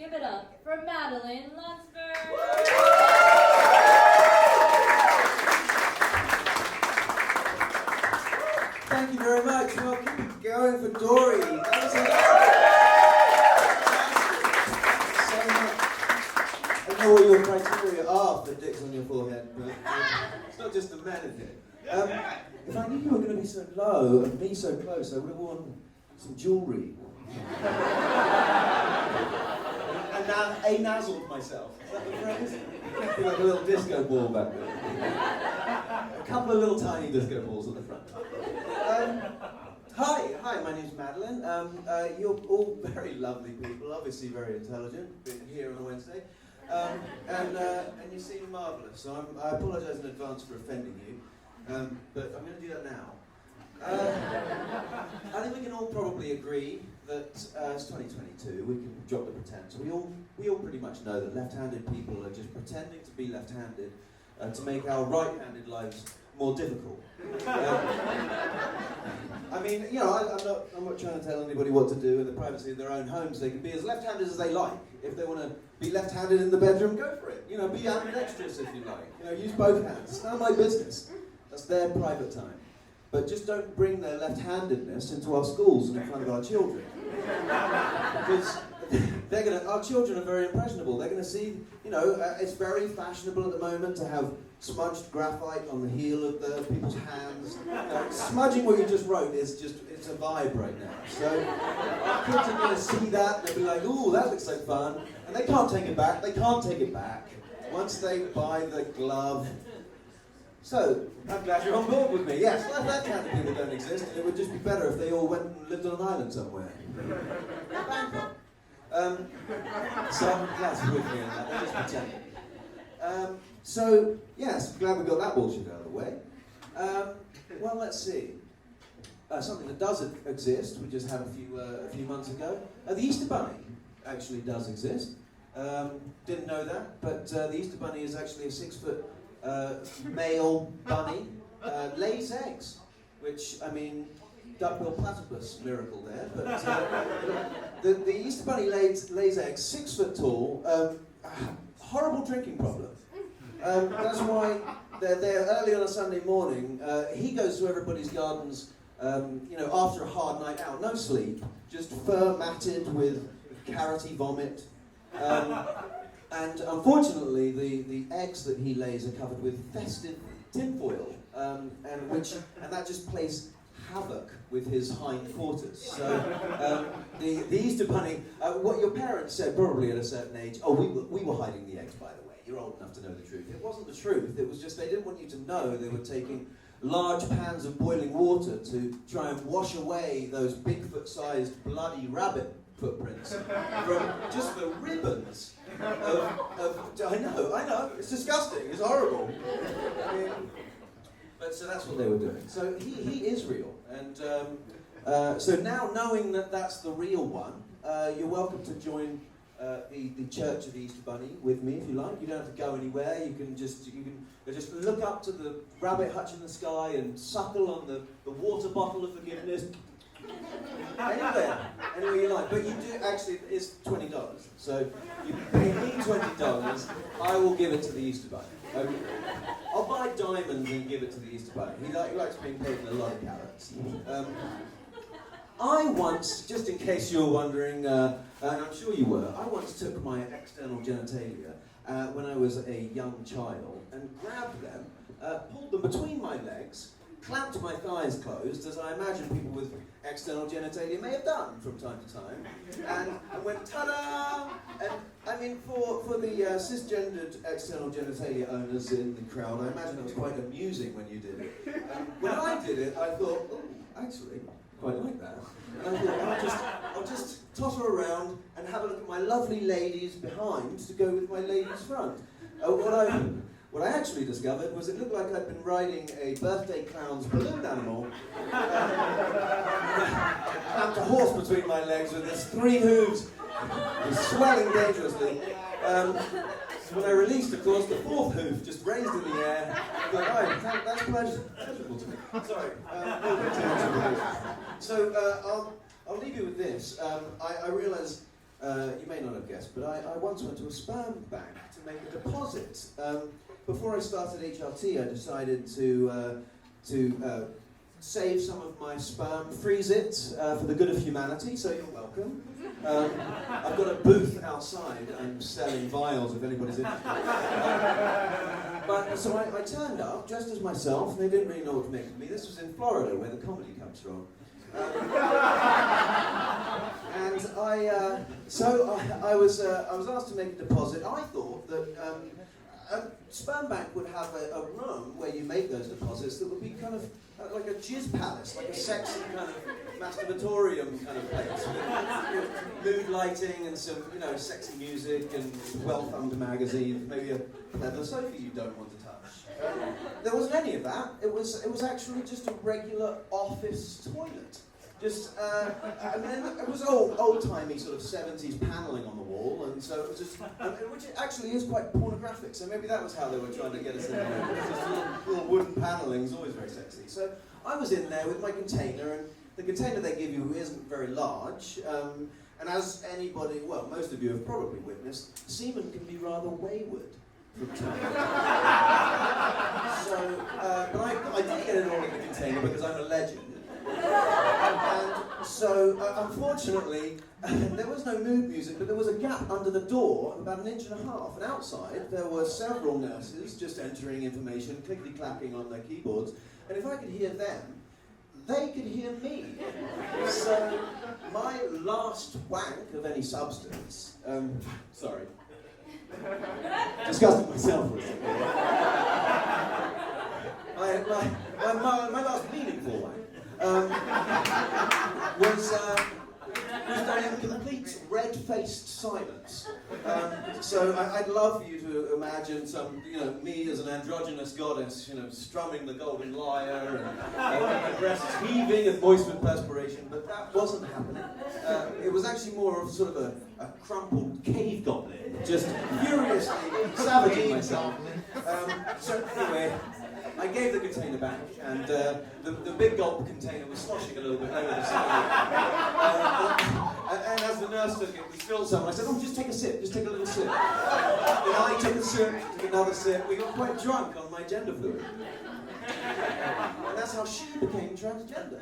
give it up for Madeline Lunsford. Thank you very much. Well, keep it going for Dory. That was fantastic. So much. I don't know what your criteria are for dicks on your forehead, but it's not just the men in here. If I knew you were going to be so low and me so close, I would have worn some jewellery. And now a-nazzled myself. Is that the phrase? I feel like a little disco ball back there. A couple of little tiny disco balls at the front. Hi, my name's Madeline. You're all very lovely people, obviously very intelligent, being here on a Wednesday. And you seem marvellous, so I apologise in advance for offending you, but I'm going to do that now. I think we can all probably agree that it's 2022, we can drop the pretense. We all pretty much know that left-handed people are just pretending to be left-handed to make our right-handed lives more difficult. I mean, you know, I'm not trying to tell anybody what to do in the privacy of their own homes. They can be as left-handed as they like. If they want to be left-handed in the bedroom, go for it. You know, be ambidextrous if you like. You know, use both hands. It's none of my business. That's their private time. But just don't bring their left-handedness into our schools and in front of our children. Because our children are very impressionable. They're going to see, you know, it's very fashionable at the moment to have smudged graphite on the heel of the people's hands. Smudging what you just wrote is just, it's a vibe right now. So kids are going to see that and they'll be like, ooh, that looks so fun. And they can't take it back. They can't take it back. Once they buy the glove. So, I'm glad you're on board with me. Yes, that kind of people don't exist, and it would just be better if they all went and lived on an island somewhere. Bangkok. So I'm glad you're with me on that. I'm just pretending. So, yes, glad we got that bullshit out of the way. Well, let's see. Something that does exist, we just had a few months ago. The Easter Bunny actually does exist. Didn't know that, but the Easter Bunny is actually a 6-foot male bunny, lays eggs, which, I mean, duckbill platypus miracle there, but the Easter Bunny lays eggs, 6 foot tall, horrible drinking problem. That's why they're there early on a Sunday morning. He goes to everybody's gardens, you know, after a hard night out, no sleep, just fur matted with carroty vomit. And unfortunately, the eggs that he lays are covered with festive tinfoil, and that just plays havoc with his hindquarters. So the Easter Bunny, what your parents said probably at a certain age, oh, we were hiding the eggs, by the way. You're old enough to know the truth. It wasn't the truth. It was just they didn't want you to know they were taking large pans of boiling water to try and wash away those Bigfoot-sized bloody rabbit footprints from just the ribbons I know, it's disgusting, it's horrible. I mean, but so that's what they were doing. So he is real, and so now knowing that that's the real one, you're welcome to join the Church of the Easter Bunny with me if you like. You don't have to go anywhere. You can just look up to the rabbit hutch in the sky and suckle on the water bottle of forgiveness. Anywhere you like. But you do actually, it's $20. So you pay me $20, I will give it to the Easter Bunny. I'll buy diamonds and give it to the Easter Bunny. He likes being paid in a lot of carrots. I once, just in case you're wondering, and I'm sure you were, I once took my external genitalia when I was a young child and grabbed them, pulled them between my legs, clamped my thighs closed, as I imagine people with external genitalia may have done from time to time, and went ta-da! And I mean, for the cisgendered external genitalia owners in the crowd, I imagine it was quite amusing when you did it. When I did it, I thought, oh, actually, quite like that. And I thought, I'll just totter around and have a look at my lovely ladies behind to go with my ladies front. What I actually discovered was it looked like I'd been riding a birthday clown's balloon animal, clamped a horse between my legs with its 3 hooves, swelling dangerously. When I released, of course, the 4th hoof just raised in the air. I thought, oh, that's pleasurable to me. Sorry. So I'll leave you with this. I realise you may not have guessed, but I once went to a sperm bank to make a deposit. Before I started HRT, I decided to save some of my sperm, freeze it for the good of humanity, so you're welcome. I've got a booth outside. I'm selling vials if anybody's interested. So I turned up dressed as myself, and they didn't really know what to make of me. This was in Florida, where the comedy comes from. And I was asked to make a deposit. I thought that a sperm bank would have a room where you make those deposits that would be kind of like a jizz palace, like a sexy kind of masturbatorium kind of place, with mood lighting and some, sexy music and well-thumbed magazines, maybe a leather sofa you don't want to touch. There wasn't any of that. It was actually just a regular office toilet. And then it was old-timey sort of 70s paneling on the wall, and so it was just, which actually is quite pornographic, so maybe that was how they were trying to get us in there. Just little wooden panelling is always very sexy. So I was in there with my container, and the container they give you isn't very large, and as anybody, well, most of you have probably witnessed, semen can be rather wayward from time to time. So, but I did get it all in the container because I'm a legend. And so, unfortunately, there was no mood music, but there was a gap under the door of about 1.5 inches. And outside, there were several nurses just entering information, clickety-clacking on their keyboards. And if I could hear them, they could hear me. So, my last wank of any substance, sorry, disgusting myself for a second. My last meaningful wank. Was done in complete red-faced silence. So I'd love for you to imagine me as an androgynous goddess, strumming the golden lyre and my breasts heaving and moist with perspiration, but that wasn't happening. It was actually more of sort of a crumpled cave goblin, just furiously savaging myself. So anyway, I gave the container back, and the big gulp container was sloshing a little bit over the side. And as the nurse took it, we spilled some. I said, "Oh, just take a sip, just take a little sip." And I took a sip, took another sip. We got quite drunk on my gender fluid. And that's how she became transgender.